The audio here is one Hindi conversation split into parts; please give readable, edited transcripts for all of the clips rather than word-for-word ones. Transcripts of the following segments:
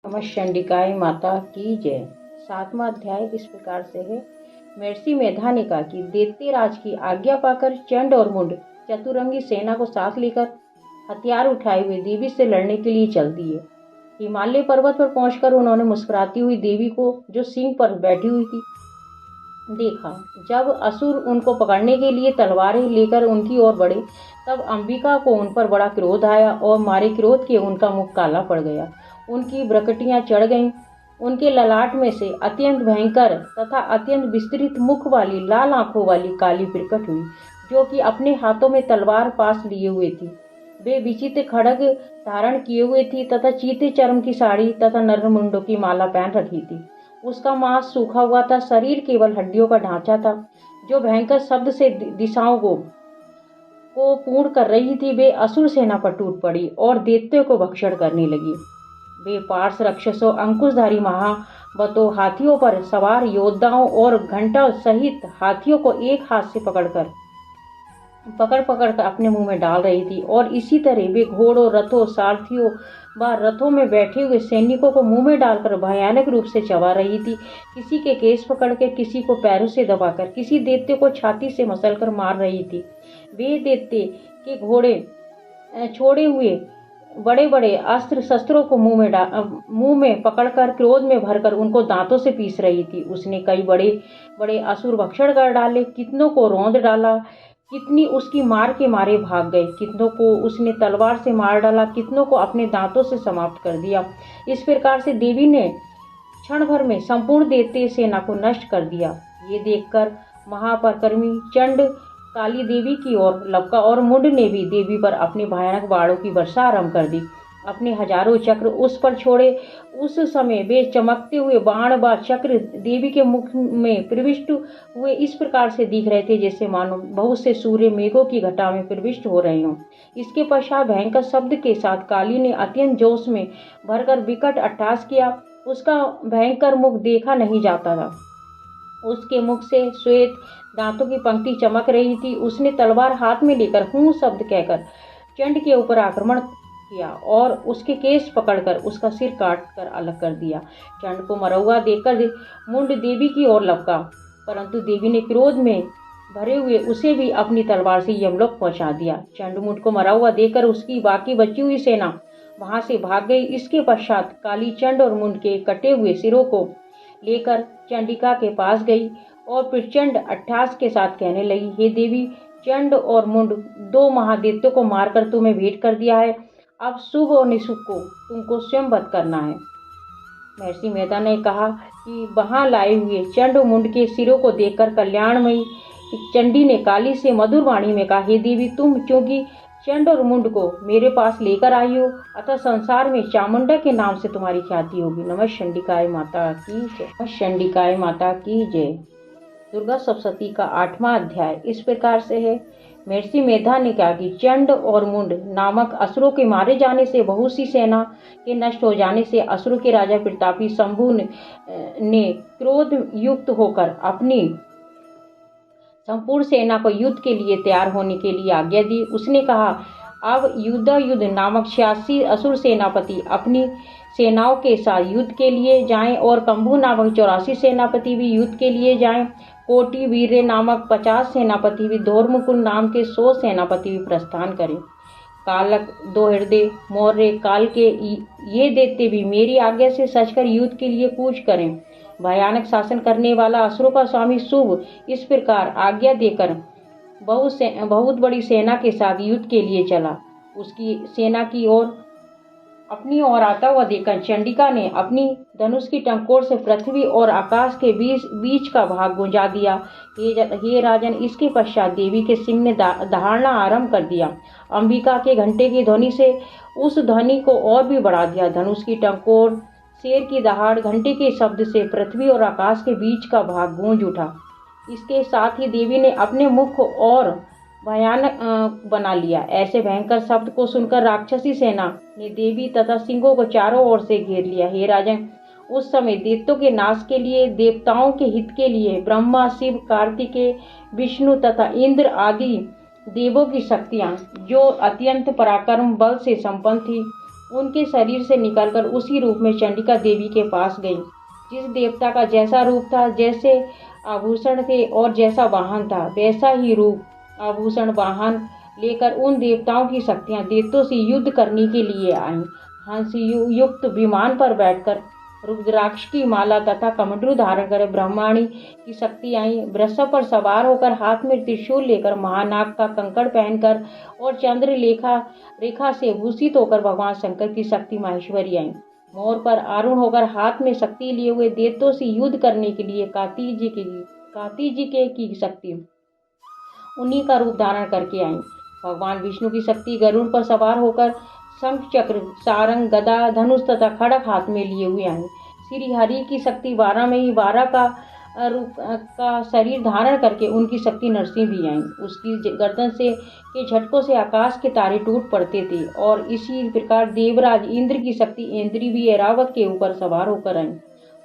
नमः चंडिकाय माता की जय। 7वां अध्याय इस प्रकार से है। महर्षि मेधा ने कहा कि दैत्यराज की आज्ञा पाकर चंड और मुंड चतुरंगी सेना को साथ लेकर हथियार उठाए हुए देवी से लड़ने के लिए चल दिए। हिमालय पर्वत पर पहुंचकर उन्होंने मुस्कुराती हुई देवी को, जो सिंह पर बैठी हुई थी, देखा। जब असुर उनको पकड़ने के लिए तलवारें लेकर उनकी ओर बढ़े, तब अंबिका को उन पर बड़ा क्रोध आया और मारे क्रोध के उनका मुख काला पड़ गया, उनकी भ्रकटियां चढ़ गईं। उनके ललाट में से अत्यंत भयंकर तथा अत्यंत विस्तृत मुख वाली लाल आंखों वाली काली प्रकट हुई, जो कि अपने हाथों में तलवार पास लिए हुए थी। वे विचित्र खड्ग धारण किए हुए थी तथा चीते चर्म की साड़ी तथा नर मुंडों की माला पहन रखी थी। उसका मांस सूखा हुआ था, शरीर केवल हड्डियों का ढांचा था। जो भयंकर शब्द से दिशाओं को पूर्ण कर रही थी, वे असुर सेना पर टूट पड़ी और दैत्यों को भक्षण करने लगी। वे पार्श राक्षसों, अंकुशधारी महाबतों, हाथियों पर सवार योद्धाओं और घंटा सहित हाथियों को एक हाथ से पकड़ कर अपने मुंह में डाल रही थी, और इसी तरह वे घोड़ों, रथों, सारथियों व रथों में बैठे हुए सैनिकों को मुंह में डालकर भयानक रूप से चबा रही थी। किसी के केस पकड़कर, किसी को पैरों से दबाकर, किसी दैत्य को छाती से मसलकर मार रही थी। वे दैत्य के घोड़े छोड़े हुए बड़े बड़े अस्त्र शस्त्रों को मुंह में पकड़कर क्रोध में भरकर उनको दांतों से पीस रही थी। उसने कई बड़े बड़े असुर भक्षण कर डाले, कितनों को रौंद डाला, कितनी उसकी मार के मारे भाग गए, कितनों को उसने तलवार से मार डाला, कितनों को अपने दांतों से समाप्त कर दिया। इस प्रकार से देवी ने क्षण भर में संपूर्ण दैत्य सेना को नष्ट कर दिया। ये देखकर महापराक्रमी चंड काली देवी की ओर लपका और मुंड ने भी देवी पर अपने भयानक बाणों की वर्षा आरंभ कर दी। अपने हजारों चक्र उस पर छोड़े। उस समय वे चमकते हुए बाण व चक्र देवी के मुख में प्रविष्ट हुए इस प्रकार से दिख रहे थे, जैसे मानो बहुत से सूर्य मेघों की घटा में प्रविष्ट हो रहे हों। इसके पश्चात भयंकर शब्द के साथ काली ने अत्यंत जोश में भरकर विकट अट्टहास किया। उसका भयंकर मुख देखा नहीं जाता था। उसके मुख से श्वेत दांतों की पंक्ति चमक रही थी। उसने तलवार हाथ में लेकर हूं शब्द कहकर चंड के ऊपर आक्रमण किया और उसके केस पकड़कर उसका सिर काट कर अलग कर दिया। चंड को मरा हुआ देखकर मुंड देवी की ओर लपका, परंतु देवी ने क्रोध में भरे हुए उसे भी अपनी तलवार से यमलोक पहुंचा दिया। चंड मुंड को मरा हुआ देखकर उसकी बाकी बची हुई सेना वहां से भाग गई। इसके पश्चात काली चंड और मुंड के कटे हुए सिरों को लेकर चंडिका के पास गई और प्रचंड अट्टहास के साथ कहने लगी, हे देवी, चंड और मुंड दो महादैत्यों को मारकर तुम्हें भेंट कर दिया है। अब शुभ और निशुभ को तुमको स्वयं वध करना है। महर्षि मेधा ने कहा कि वहां लाए हुए चंड और मुंड के सिरों को देखकर कल्याणमयी चंडी ने काली से मधुर वाणी में कहा, हे देवी, तुम क्योंकि चंड और मुंड को मेरे पास लेकर आई हो, अतः संसार में चामुंडा के नाम से तुम्हारी ख्याति होगी। नमः चंडिकाय माता की जय। नमः चंडिकाय माता की जय। दुर्गा सप्तशती का 8वां अध्याय इस प्रकार से है। महर्षि मेधा ने कहा कि चंड और मुंड नामक असुरों के मारे जाने से, बहुत सी सेना के नष्ट हो जाने से असुरों के राजा प्रतापी शंभु ने क्रोध युक्त होकर अपनी संपूर्ण सेना को युद्ध के लिए तैयार होने के लिए आज्ञा दी। उसने कहा, अब युद्ध नामक 86 असुर सेनापति अपनी सेनाओं के साथ युद्ध के लिए जाएं और कंबू नामक 84 सेनापति भी युद्ध के लिए जाएं। कोटि वीर्य नामक 50 सेनापति भी, धौर्मकुल नाम के 100 सेनापति भी प्रस्थान करें। कालक, दो हृदय, मौर्य, काल के ये दैत्य भी मेरी आज्ञा से सचकर युद्ध के लिए कूच करें। भयानक शासन करने वाला असुरों का स्वामी शुभ इस प्रकार आज्ञा देकर बहुत बड़ी सेना के साथ युद्ध के लिए चला। उसकी सेना की ओर अपनी ओर आता हुआ देखकर चंडिका ने अपनी धनुष की टंकोर से पृथ्वी और आकाश के बीच का भाग गुंजा दिया। हे राजन, इसके पश्चात देवी के सिंह ने दहाड़ना आरंभ कर दिया। अंबिका के घंटे की ध्वनि से उस ध्वनि को और भी बढ़ा दिया। धनुष की टंकोर, शेर की दहाड़, घंटे के शब्द से पृथ्वी और आकाश के बीच का भाग गूंज उठा। इसके साथ ही देवी ने अपने मुख और भयानक बना लिया। ऐसे भयंकर शब्द को सुनकर राक्षसी सेना ने देवी तथा सिंहों को चारों ओर से घेर लिया। हे राजन, उस समय दैत्यों के नाश के लिए, देवताओं के हित के लिए ब्रह्मा, शिव, कार्तिकेय, विष्णु तथा इंद्र आदि देवों की शक्तियां, जो अत्यंत पराक्रम बल से संपन्न थी, उनके शरीर से निकलकर उसी रूप में चंडिका देवी के पास गई। जिस देवता का जैसा रूप था, जैसे आभूषण थे और जैसा वाहन था, वैसा ही रूप आभूषण वाहन लेकर उन देवताओं की शक्तियां दैत्यों से युद्ध करने के लिए आईं। हंस युक्त विमान पर बैठकर रुद्राक्ष की माला तथा कमंडलू धारण कर ब्रह्माणी की शक्ति आई। वृषभ पर सवार होकर हाथ में त्रिशूल लेकर महानाग का कंकड़ पहनकर और चंद्र रेखा से भूषित होकर भगवान शंकर की शक्ति माहेश्वरी आई। मोर पर आरूढ़ होकर हाथ में शक्ति लिए हुए दैत्यों से युद्ध करने के लिए कार्तिक जी की शक्ति उन्हीं का रूप धारण करके आई। भगवान विष्णु की शक्ति गरुड़ पर सवार होकर शंख चक्र सारंग गदा धनुष तथा खड़ग हाथ में लिए हुए आई। श्री हरि की शक्ति वारा में ही वारा का रूप का शरीर धारण करके उनकी शक्ति नरसिंह भी आई। उसकी गर्दन से के झटकों से आकाश के तारे टूट पड़ते थे और इसी प्रकार देवराज इंद्र की शक्ति इंद्री भी ऐरावत के ऊपर सवार होकर आई।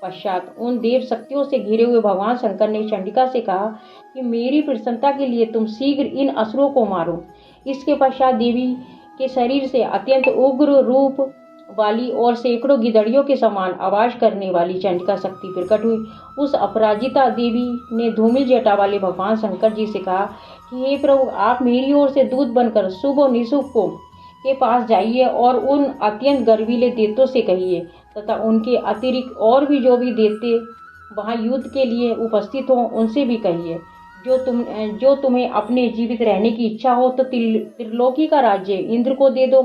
पश्चात उन देव शक्तियों से घिरे हुए भगवान शंकर ने चंडिका से कहा कि मेरी प्रसन्नता के लिए तुम शीघ्र इन असुरों को मारो। इसके पश्चात देवी के शरीर से अत्यंत उग्र रूप वाली और सैकड़ों गिदड़ियों के समान आवाज करने वाली चंडिका शक्ति प्रकट हुई। उस अपराजिता देवी ने धूमिल जटा वाले भगवान शंकर जी से कहा कि हे प्रभु, आप मेरी ओर से दूत बनकर शुभ और निशुभ को के पास जाइए और उन अत्यंत गर्वीले दैत्यों से कहिए तथा उनके अतिरिक्त और भी जो भी दैत्य वहां युद्ध के लिए उपस्थित हों उनसे भी कहिए, जो तुम्हें अपने जीवित रहने की इच्छा हो तो त्रिलोकी का राज्य इंद्र को दे दो।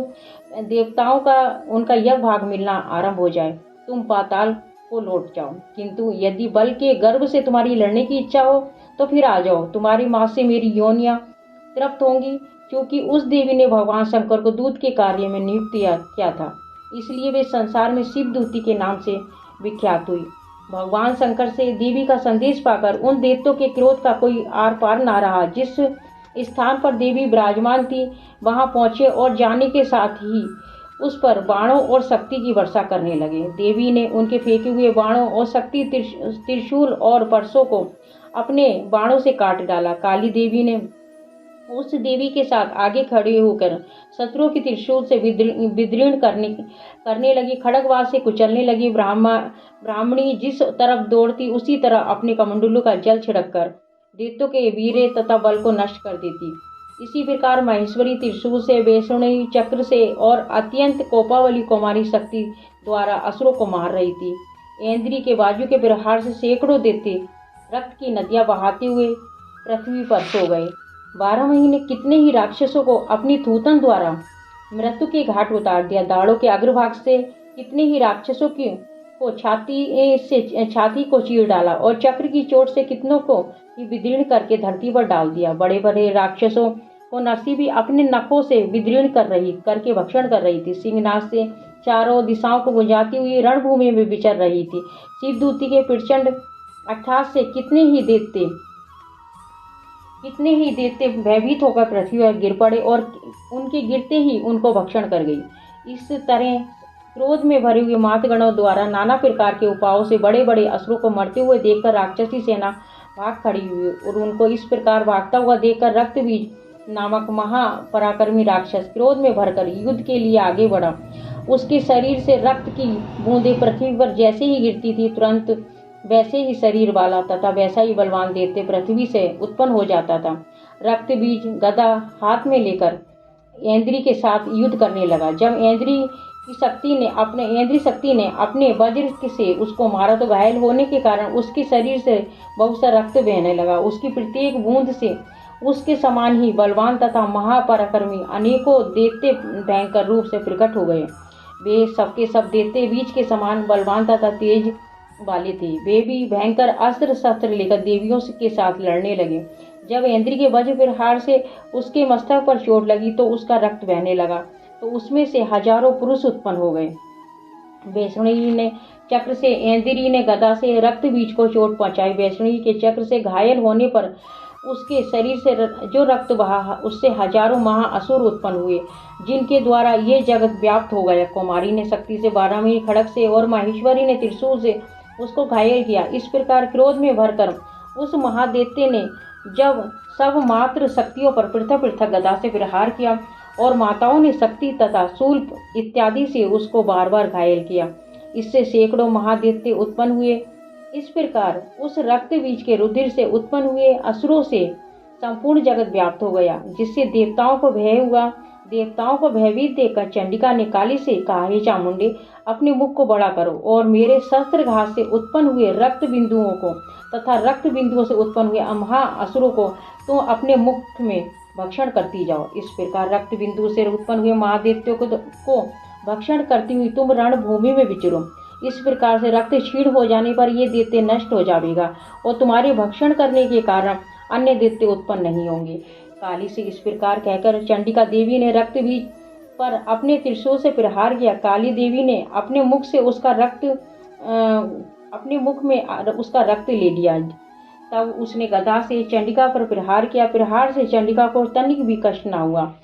देवताओं का उनका यह भाग मिलना आरंभ हो जाए, तुम पाताल को लौट जाओ। किंतु यदि बल के गर्भ से तुम्हारी लड़ने की इच्छा हो तो फिर आ जाओ, तुम्हारी माँ से मेरी योनियां तृप्त होंगी। क्योंकि उस देवी ने भगवान शंकर को दूत के कार्य में नियुक्त किया था, इसलिए वे संसार में शिवदूती के नाम से विख्यात हुई। भगवान शंकर से देवी का संदेश पाकर उन दैत्यों के क्रोध का कोई आर पार न रहा। जिस स्थान पर देवी विराजमान थी वहां पहुंचे और जाने के साथ ही उस पर बाणों और शक्ति की वर्षा करने लगे। देवी ने उनके फेंके हुए बाणों और शक्ति त्रिशूल और परसों को अपने बाणों से काट डाला। काली देवी ने उस देवी के साथ आगे खड़े होकर शत्रुओं की त्रिशूल से विदीर्ण करने लगी, खड़गवार से कुचलने लगी। ब्राह्मणी जिस तरफ दौड़ती उसी तरह अपने कमंडलू का जल छिड़ककर दैत्यों के वीर्य तथा बल को नष्ट कर देती। इसी प्रकार महेश्वरी त्रिशूल से, वैष्णवी चक्र से और अत्यंत कोपावली कुमारी शक्ति द्वारा असुरों को मार रही थी। ऐन्द्री के बाजू के प्रहार से सैकड़ों दैत्य रक्त की नदियां बहाते हुए पृथ्वी पर सो गए। 12 महीने कितने ही राक्षसों को अपनी थूथन द्वारा मृत्यु के घाट उतार दिया। दाढ़ों के अग्रभाग से कितने ही राक्षसों को छाती को चीर डाला और चक्र की चोट से कितनों को विदीर्ण करके धरती पर डाल दिया। बड़े बड़े राक्षसों को नरसी भी अपने नखों से विदीर्ण करके भक्षण कर रही थी। सिंहनाद से चारों दिशाओं को गुंजाती हुई रणभूमि में विचर रही थी। शिवदूती के प्रचंड अट्टहास से कितने ही दैत्य भयभीत होकर पृथ्वी पर गिर पड़े और उनके गिरते ही उनको भक्षण कर गई। इस तरह क्रोध में भरे हुए मातगणों द्वारा नाना प्रकार के उपायों से बड़े बड़े असुरों को मरते हुए देखकर राक्षसी सेना भाग खड़ी हुई और उनको इस प्रकार भागता हुआ देखकर रक्तबीज नामक महापराक्रमी राक्षस क्रोध में भरकर युद्ध के लिए आगे बढ़ा। उसके शरीर से रक्त की बूंदें पृथ्वी पर जैसे ही गिरती थी, तुरंत वैसे ही शरीर वाला तथा वैसा ही बलवान दैत्य पृथ्वी से उत्पन्न हो जाता था। रक्तबीज गदा हाथ में लेकर ऐन्द्री के साथ युद्ध करने लगा। जब ऐन्द्री शक्ति ने अपने वज्र से उसको मारा तो घायल होने के कारण उसके शरीर से बहुत सा रक्त बहने लगा। उसकी प्रत्येक बूंद से उसके समान ही बलवान तथा महापराक्रमी अनेकों दैत्य भयंकर रूप से प्रकट हो गए। वे सबके सब दैत्य बीज के समान बलवान तथा तेज वाले थे। वे भी भयंकर अस्त्र शस्त्र लेकर देवियों के साथ लड़ने लगे। जब ऐन्द्री के वज्र प्रहार से उसके मस्तक पर चोट लगी तो उसका रक्त बहने लगा, तो उसमें से हजारों पुरुष उत्पन्न हो गए। वैष्णवी ने चक्र से, ऐन्द्री ने गदा से रक्त बीज को चोट पहुंचाई। वैष्णवी के चक्र से घायल होने पर उसके शरीर से जो रक्त बहा उससे हजारों महाअसुर उत्पन्न हुए, जिनके द्वारा ये जगत व्याप्त हो गया। कुमारी ने शक्ति से, 12 महीने खड़ग से और माहेश्वरी ने त्रिशूल से उसको घायल किया। इस प्रकार क्रोध में भरकर उस महादैत्य ने जब सब मात्र शक्तियों पर पृथक पृथक गदा से प्रहार किया और माताओं ने शक्ति तथा शूल इत्यादि से उसको बार बार घायल किया। इससे सैकड़ों महादैत्य उत्पन्न हुए। इस प्रकार उस रक्त बीज के रुधिर से उत्पन्न हुए असुरों से संपूर्ण जगत व्याप्त हो गया, जिससे देवताओं को भय हुआ। देवताओं को भयभीत देखकर चंडिका ने काली से कहा, हे चामुंडे, अपने मुख को बड़ा करो और मेरे शस्त्रघात से उत्पन्न हुए रक्त बिंदुओं को तथा रक्त बिंदुओं से उत्पन्न हुए महा असुरों को तो अपने मुख में भक्षण करती जाओ। इस प्रकार रक्त बिंदु से उत्पन्न हुए महादैत्यों को भक्षण करती हुई तुम रणभूमि में विचरो। इस प्रकार से रक्त क्षीण हो जाने पर ये दैत्य नष्ट हो जाएगा और तुम्हारे भक्षण करने के कारण अन्य दैत्य उत्पन्न नहीं होंगे। काली से इस प्रकार कहकर चंडिका देवी ने रक्त बीज पर अपने त्रिशूल से प्रहार किया। काली देवी ने अपने मुख में उसका रक्त ले लिया। तब उसने गदा से चंडिका पर प्रहार किया। प्रहार से चंडिका को तनिक भी कष्ट न हुआ,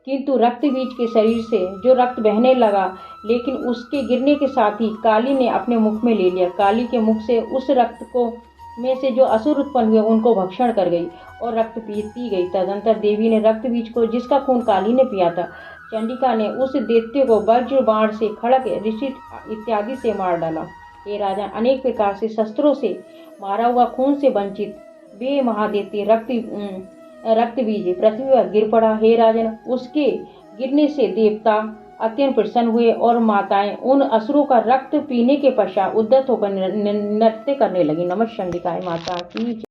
किंतु रक्त बीज के शरीर से जो रक्त बहने लगा, लेकिन उसके गिरने के साथ ही काली ने अपने मुख में ले लिया। काली के मुख से उस रक्त को में से जो असुर उत्पन्न हुए उनको भक्षण कर गई और रक्त पी गई। तदंतर देवी ने रक्त बीज को, जिसका खून काली ने पिया था, चंडिका ने उस दैत्य को वज्र बाण से, खड़ग, ऋषि इत्यादि से मार डाला। हे राजा, अनेक प्रकार से शस्त्रों से मारा हुआ खून से वंचित वे महादैत्य रक्त बीज पृथ्वी पर गिर पड़ा। हे राजन, उसके गिरने से देवता अत्यंत प्रसन्न हुए और माताएं उन असुरों का रक्त पीने के पश्चात उद्यत होकर नृत्य करने लगी। नमः चंडिकाय माता की।